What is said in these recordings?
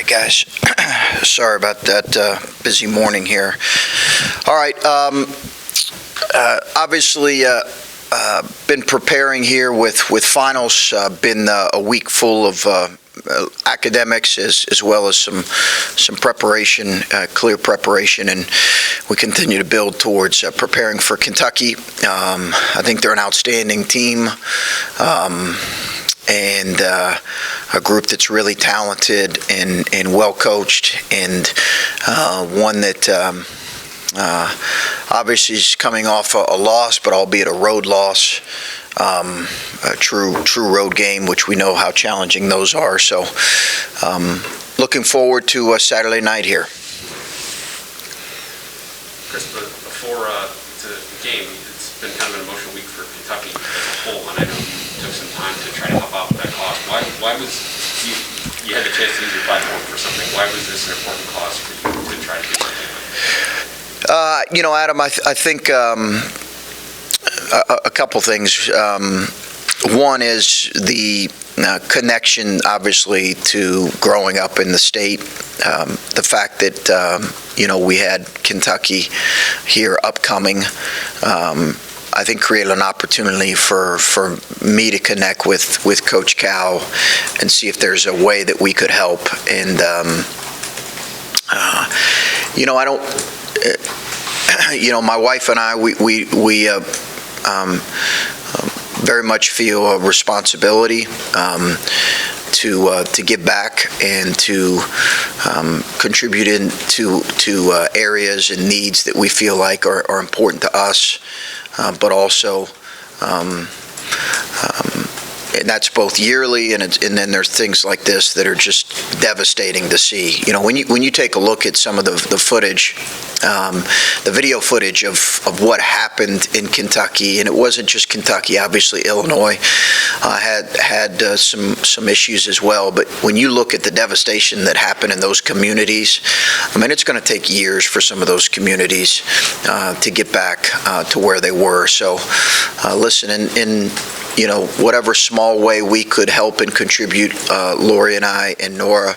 right, guys. Sorry about that busy morning here. All right. Obviously, been preparing here with finals. Been a week full of academics as well as some preparation, clear preparation, and we continue to build towards preparing for Kentucky. I think they're an outstanding team. And a group that's really talented and well coached, and one that obviously is coming off a loss, but albeit a road loss, a true road game, which we know how challenging those are. So looking forward to a Saturday night here. Chris, before the game, it's been kind of an emotional week for Kentucky as a whole, and I know took some time to try to help out with that cause. Why was you had the chance to use your platform for something? Why was this an important cause for you to try to do something like that? Adam, I think a couple things. One is the connection, obviously, to growing up in the state. The fact that we had Kentucky here upcoming. I think created an opportunity for me to connect with Coach Cal and see if there's a way that we could help. And I don't. My wife and I, we very much feel a responsibility to give back and to contribute into areas and needs that we feel like are important to us. But also, and that's both yearly, and then there's things like this that are just devastating to see. When you take a look at some of the footage, the video footage of what happened in Kentucky, and it wasn't just Kentucky. Obviously, Illinois had some issues as well. But when you look at the devastation that happened in those communities, I mean, it's going to take years for some of those communities to get back to where they were. So, listen, in whatever small way we could help and contribute, Lori and I and Nora,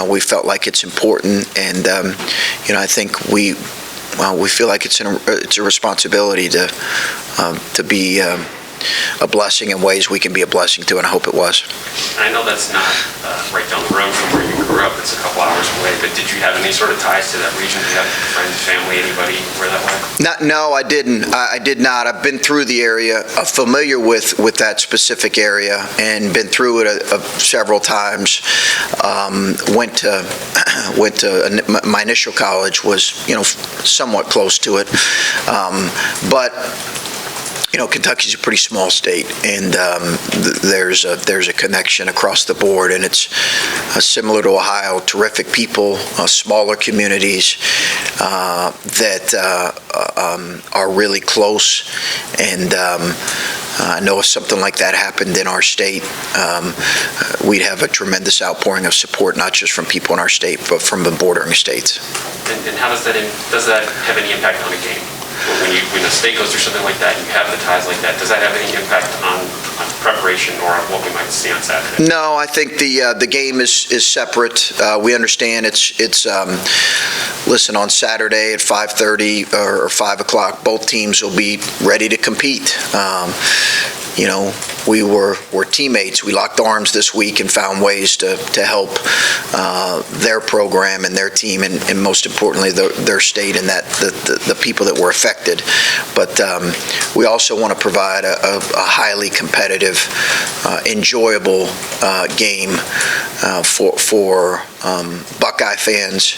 we felt like it's important, and I think we feel like it's a responsibility to be a blessing in ways we can be a blessing to, and I hope it was. I know that's not right down the road from where you grew up. It's a couple hours away, but did you have any sort of ties to that region? Did you have friends, family, anybody where that went? No, I didn't. I did not. I've been through the area, familiar with that specific area, and been through it several times. Went to my initial college was somewhat close to it, but Kentucky's a pretty small state, and there's a connection across the board, and it's similar to Ohio. Terrific people, smaller communities that are really close, and I know if something like that happened in our state, we'd have a tremendous outpouring of support, not just from people in our state, but from the bordering states. And how does that have any impact on a game? When a state goes through something like that, and you have the ties like that, does that have any impact on preparation or on what we might see on Saturday? No, I think the game is separate. We understand it's listen, on Saturday at 5:30 or 5 o'clock, both teams will be ready to compete. We're teammates. We locked arms this week and found ways to help their program and their team, and most importantly, their state and the people that were affected. But we also want to provide a highly competitive, enjoyable game for Buckeye fans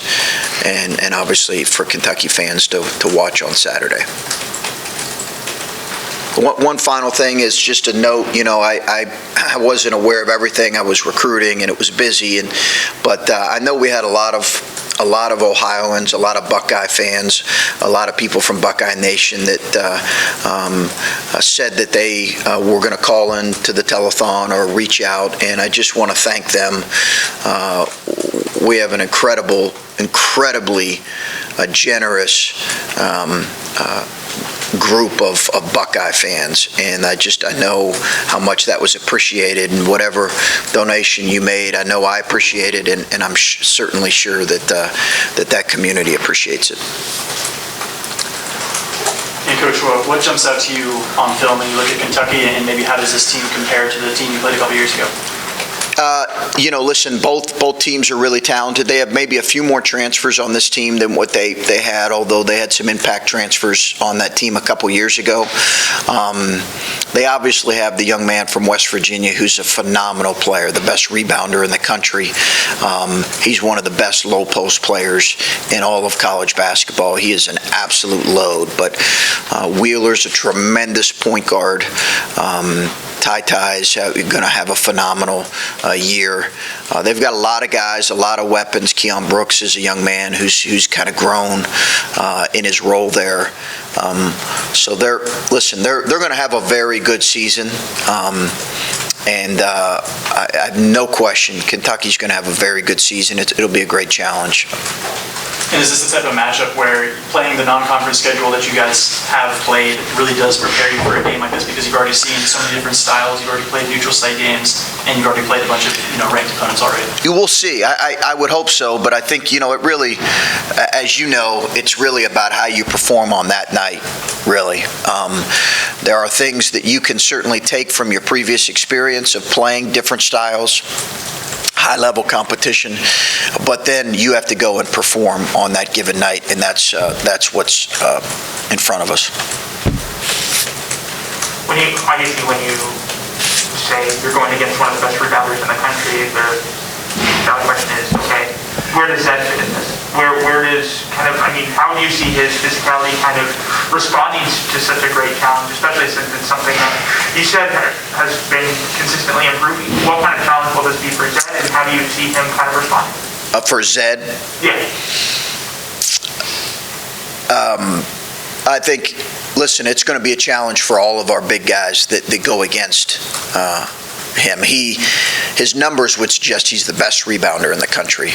and obviously for Kentucky fans to watch on Saturday. One final thing is just a note. I wasn't aware of everything. I was recruiting and it was busy, but I know we had a lot of Ohioans, a lot of Buckeye fans, a lot of people from Buckeye Nation that said that they were going to call in to the telethon or reach out, and I just want to thank them. We have an incredibly generous group of Buckeye fans, and I know how much that was appreciated, and whatever donation you made, I know I appreciate it, and I'm certainly sure that that community appreciates it. And Coach, what jumps out to you on film when you look at Kentucky, and maybe how does this team compare to the team you played a couple years ago? Listen, both teams are really talented. They have maybe a few more transfers on this team than what they had, although they had some impact transfers on that team a couple years ago. They obviously have the young man from West Virginia who's a phenomenal player, the best rebounder in the country. He's one of the best low post players in all of college basketball. He is an absolute load, but Wheeler's a tremendous point guard. Ty's going to have a phenomenal year. They've got a lot of guys, a lot of weapons. Keon Brooks is a young man who's kind of grown in his role there. So they're going to have a very good season. And I have no question Kentucky's going to have a very good season. It'll be a great challenge. And is this the type of matchup where playing the non-conference schedule that you guys have played really does prepare you for a game like this, because you've already seen so many different styles, you've already played neutral site games, and you've already played a bunch of ranked opponents already? You will see. I would hope so, but I think, it really, as you know, it's really about how you perform on that night, really. There are things that you can certainly take from your previous experience of playing different styles, high-level competition, but then you have to go and perform on that given night, and that's what's in front of us. When you say you're going against one of the best rebounders in the country, the question is, okay, where does that fit in this? Where does how do you see his physicality kind of responding to such a great challenge, especially since it's something that you said has been consistently improving? What kind of challenge will this be for Zed, and how do you see him kind of responding? For Zed? Yeah. I think, listen, it's going to be a challenge for all of our big guys that go against him. His numbers would suggest he's the best rebounder in the country.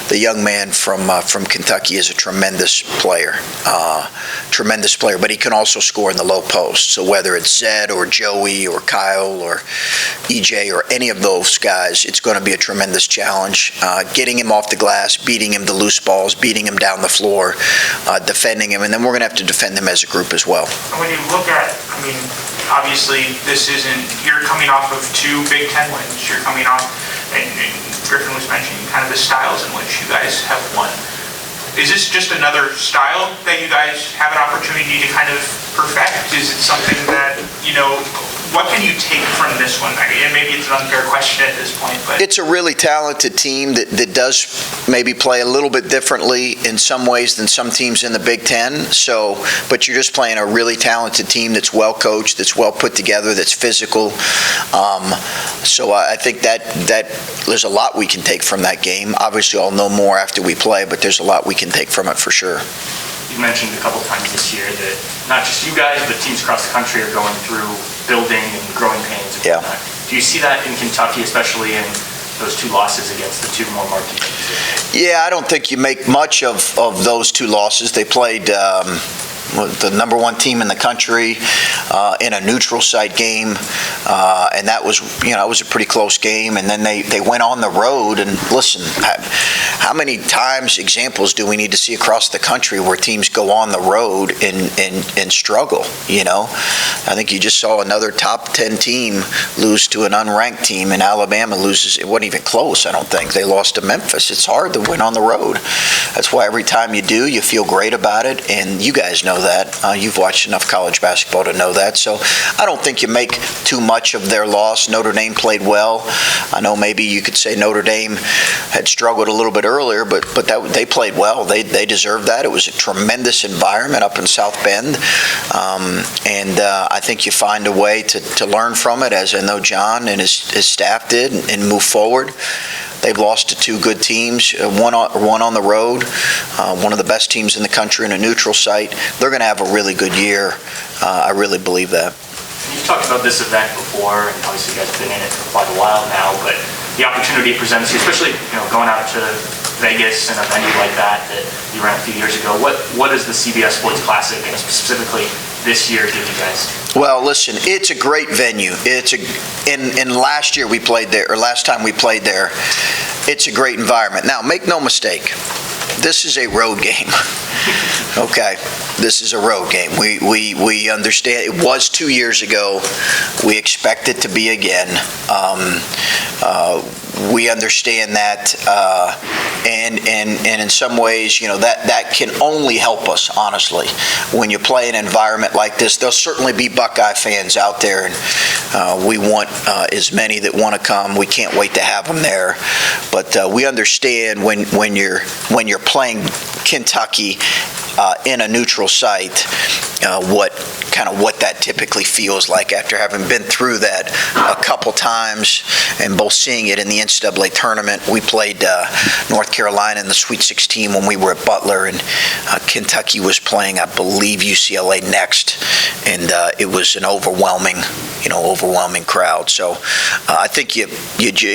The young man from Kentucky is a tremendous player, but he can also score in the low post. So whether it's Zed or Joey or Kyle or EJ or any of those guys, it's going to be a tremendous challenge. Getting him off the glass, beating him to loose balls, beating him down the floor, defending him, and then we're going to have to defend him as a group as well. When you look at, obviously you're coming off of 2 Big Ten wins. You're coming off, and Griffin was mentioning kind of the styles in which you guys have won. Is this just another style that you guys have an opportunity to kind of perfect? Is it something that, what can you take from this one? And maybe it's an unfair question at this point, but it's a really talented team that does maybe play a little bit differently in some ways than some teams in the Big Ten. But you're just playing a really talented team that's well coached, that's well put together, that's physical. So I think that there's a lot we can take from that game. Obviously, I'll know more after we play, but there's a lot we can take from it for sure. You mentioned a couple times this year that not just you guys, but teams across the country are going through building and growing pains. And whatnot. Do you see that in Kentucky, especially in those 2 losses against the 2 more marquee teams? Yeah, I don't think you make much of those 2 losses. They played the number 1 team in the country in a neutral site game, and that was it was a pretty close game. And then they went on the road, and listen, how many examples do we need to see across the country where teams go on the road and struggle? I think you just saw another top 10 team lose to an unranked team, and Alabama loses. It wasn't even close. I don't think they lost to Memphis. It's hard to win on the road. That's why every time you do, you feel great about it, and you guys know that. You've watched enough college basketball to know that. So I don't think you make too much of their loss. Notre Dame played well. I know maybe you could say Notre Dame had struggled a little bit earlier, but they played well. They deserved that. It was a tremendous environment up in South Bend, and I think you find a way to learn from it, as I know John and his staff did, and move forward. They've lost to 2 good teams, one on the road, one of the best teams in the country in a neutral site. They're going to have a really good year. I really believe that. You've talked about this event before, and obviously you guys have been in it for quite a while now, but the opportunity it presents you, especially going out to the Vegas and a venue like that you ran a few years ago. What does the CBS Sports Classic, and specifically this year, give you guys? Well, listen, it's a great venue. And last year we played there, or last time we played there, it's a great environment. Now, make no mistake, this is a road game. Okay, this is a road game. We understand. It was 2 years ago. We expect it to be again. We understand that, and in some ways, that can only help us, honestly. When you play an environment like this, there'll certainly be Buckeye fans out there, and we want as many that want to come. We can't wait to have them there. But we understand when you're playing Kentucky in a neutral site, what that typically feels like after having been through that a couple times and both seeing it in the NCAA tournament. We played North Carolina in the Sweet 16 when we were at Butler, and Kentucky was playing, I believe, UCLA next, and it was an overwhelming crowd. So I think you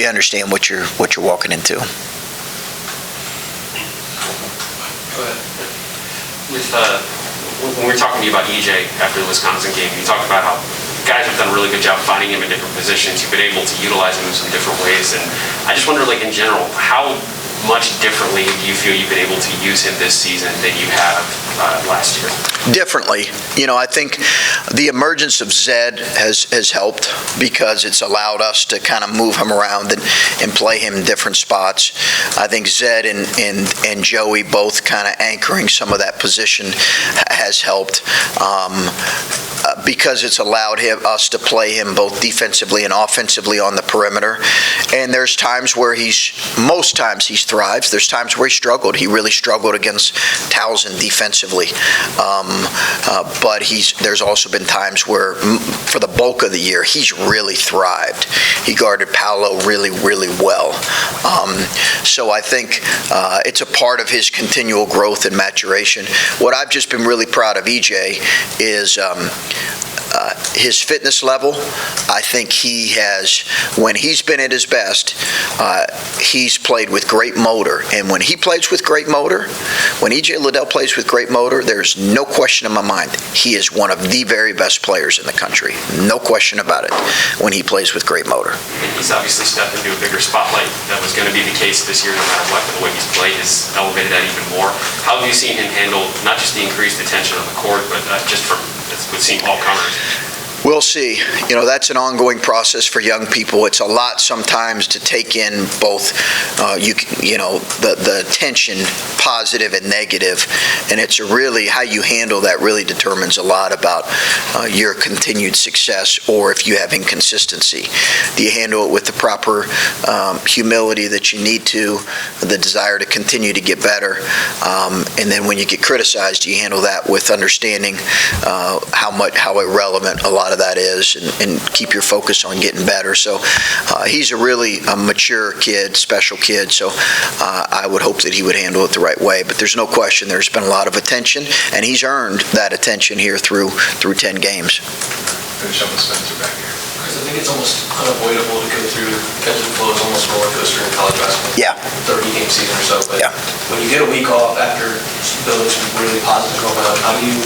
understand what you're walking into. Go ahead. When we were talking to you about EJ after the Wisconsin game, you talked about how guys have done a really good job finding him in different positions. You've been able to utilize him in some different ways. And I just wonder, in general, how much differently do you feel you've been able to use him this season than you have last year? Differently. I think the emergence of Zed has helped because it's allowed us to kind of move him around and play him in different spots. I think Zed and Joey both kind of anchoring some of that position has helped because it's allowed us to play him both defensively and offensively on the perimeter. And there's times where most times he thrives. There's times where he struggled. He really struggled against Towson defensively. But there's also been times where, for the bulk of the year, he's really thrived. He guarded Paolo really, really well. So I think it's a part of his continual growth and maturation. What I've just been really proud of EJ is his fitness level. I think he has, when he's been at his best, he's played with great motor. And when he plays with great motor, when EJ Liedtke plays with great motor, there's no question in my mind, he is one of the very best players in the country. No question about it when he plays with great motor. And he's obviously stepped into a bigger spotlight. That was going to be the case this year no matter what, but the way he's played has elevated that even more. How have you seen him handle not just the increased attention on the court, but just from, it would seem, all comers? We'll see. That's an ongoing process for young people. It's a lot sometimes to take in both, the attention, positive and negative, and it's really how you handle that really determines a lot about your continued success, or if you have inconsistency. Do you handle it with the proper humility that you need to, the desire to continue to get better, and then when you get criticized, do you handle that with understanding how irrelevant a lot of that is, and keep your focus on getting better. So he's a really mature kid, special kid, so I would hope that he would handle it the right way. But there's no question there's been a lot of attention, and he's earned that attention here through 10 games. Finish up with Spencer back here. I think it's almost unavoidable to go through ebbs and flows, almost roller coaster in college basketball. Yeah. 30-game season or so. But yeah. When you get a week off after building some really positive momentum, how do you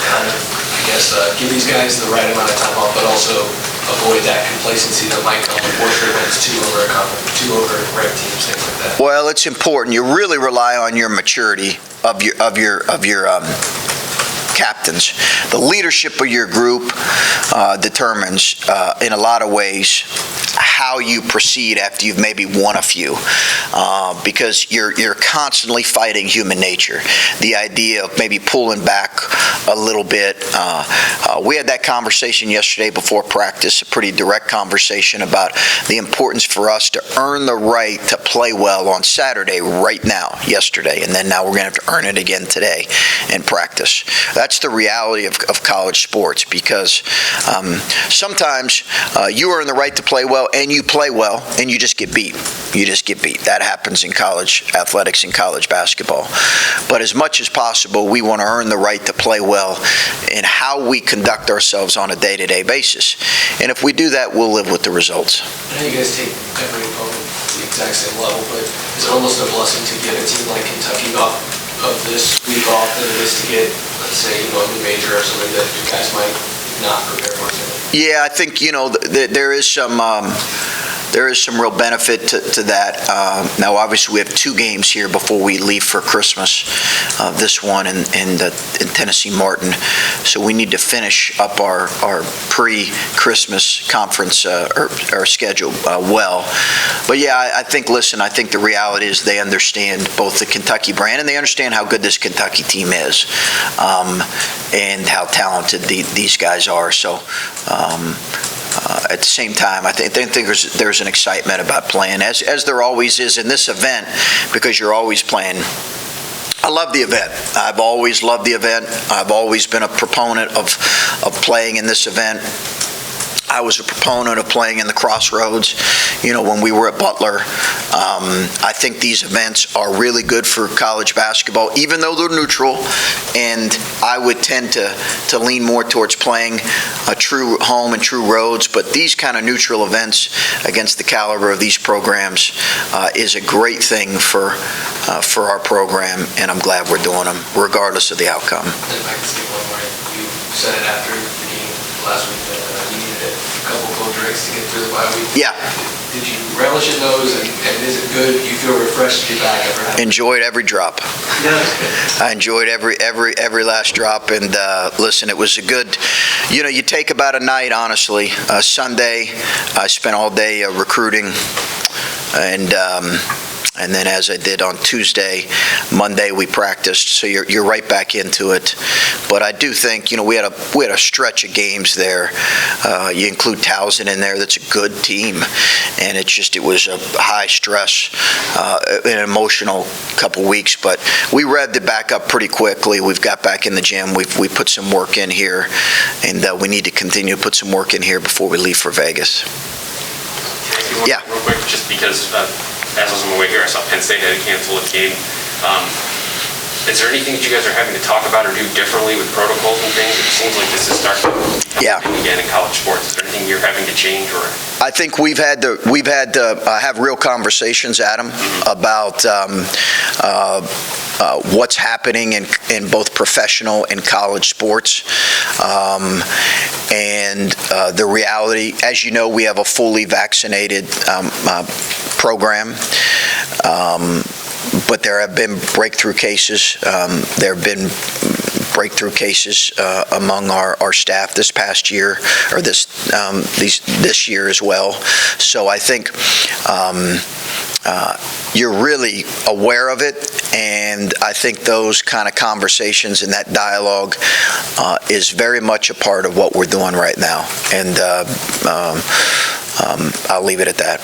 kind of, give these guys the right amount of time off, but also avoid that complacency that might come with worse events, two over ranked teams, things like that? Well, it's important. You really rely on your maturity of your captains. The leadership of your group determines, in a lot of ways, how you proceed after you've maybe won a few, because you're constantly fighting human nature. The idea of maybe pulling back a little bit. We had that conversation yesterday before practice, a pretty direct conversation about the importance for us to earn the right to play well on Saturday right now, yesterday, and then now we're going to have to earn it again today in practice. That's the reality of college sports, because sometimes you earn the right to play well, and you play well, and you just get beat. You just get beat. That happens in college athletics and college basketball. But as much as possible, we want to earn the right to play well in how we conduct ourselves on a day-to-day basis. And if we do that, we'll live with the results. I know you guys take every opponent exact same level, but is it almost a blessing to get a team like Kentucky off of this week off than it is to get, let's say, a new major or something that you guys might not prepare for? Yeah, I think, there is some real benefit to that. Now, obviously, we have 2 games here before we leave for Christmas, this one in Tennessee Martin. So we need to finish up our pre-Christmas conference our schedule well. But yeah, I think the reality is they understand both the Kentucky brand and they understand how good this Kentucky team is, and how talented these guys are. So at the same time, I think there's an excitement about playing, as there always is in this event, because you're always playing. I love the event. I've always loved the event. I've always been a proponent of playing in this event. I was a proponent of playing in the Crossroads, when we were at Butler. I think these events are really good for college basketball, even though they're neutral, and I would tend to lean more towards playing a true home and true roads, but these kind of neutral events against the caliber of these programs is a great thing for our program, and I'm glad we're doing them, regardless of the outcome. And if I can say one more, you said it after the game last week that you needed a couple cold drinks to get through the bye week. Yeah. Did you relish in those, and is it good? Do you feel refreshed to get back after having? Enjoyed every drop. Yeah, that's good. I enjoyed every last drop, and listen, it was a good, you take about a night, honestly. Sunday, I spent all day recruiting, and then as I did on Tuesday, Monday we practiced, so you're right back into it. But I do think, we had a stretch of games there. You include Towson in there, that's a good team, and it was a high stress, an emotional couple weeks, but we revved it back up pretty quickly. We've got back in the gym, we put some work in here, and we need to continue to put some work in here before we leave for Vegas. Yeah. Real quick, just because as I was on my way here, I saw Penn State had to cancel its game. Is there anything that you guys are having to talk about or do differently with protocols and things? It seems like this is starting again in college sports. Is there anything you're having to change or? I think we've had to have real conversations, Adam, about what's happening in both professional and college sports, and the reality. As you know, we have a fully vaccinated program. But there have been breakthrough cases. There have been breakthrough cases among our staff this past year, or this year as well. So I think you're really aware of it, and I think those kind of conversations and that dialogue is very much a part of what we're doing right now. And I'll leave it at that.